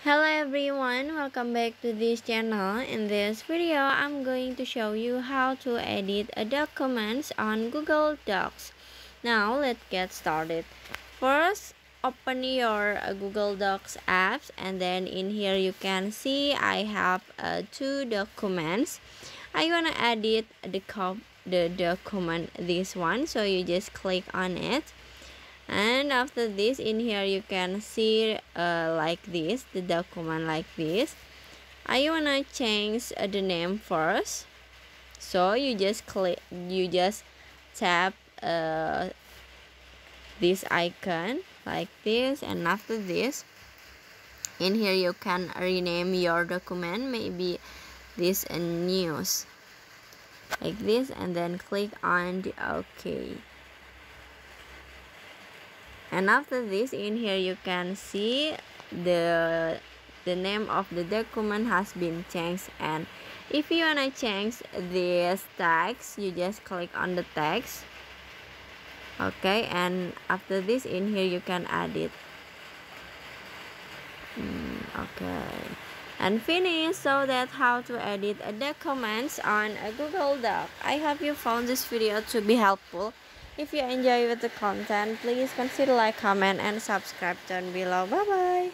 Hello everyone, welcome back to this channel. In this video, I'm going to show you how to edit a documents on Google Docs. Now, let's get started. First, open your Google Docs apps, and then in here you can see I have two documents. I wanna edit the document, this one, so you just click on it. And after this, in here you can see like this, the document like this. I wanna change the name first, so you just tap this icon like this, and after this, in here you can rename your document, maybe this news like this, and then click on the OK. And after this, in here you can see the name of the document has been changed. And if you wanna change this text, you just click on the text. Okay, and after this, in here you can add it. Okay, and finish. So that's how to edit a document on a Google Doc. I hope you found this video to be helpful. If you enjoy with the content, please consider like, comment, and subscribe down below. Bye bye.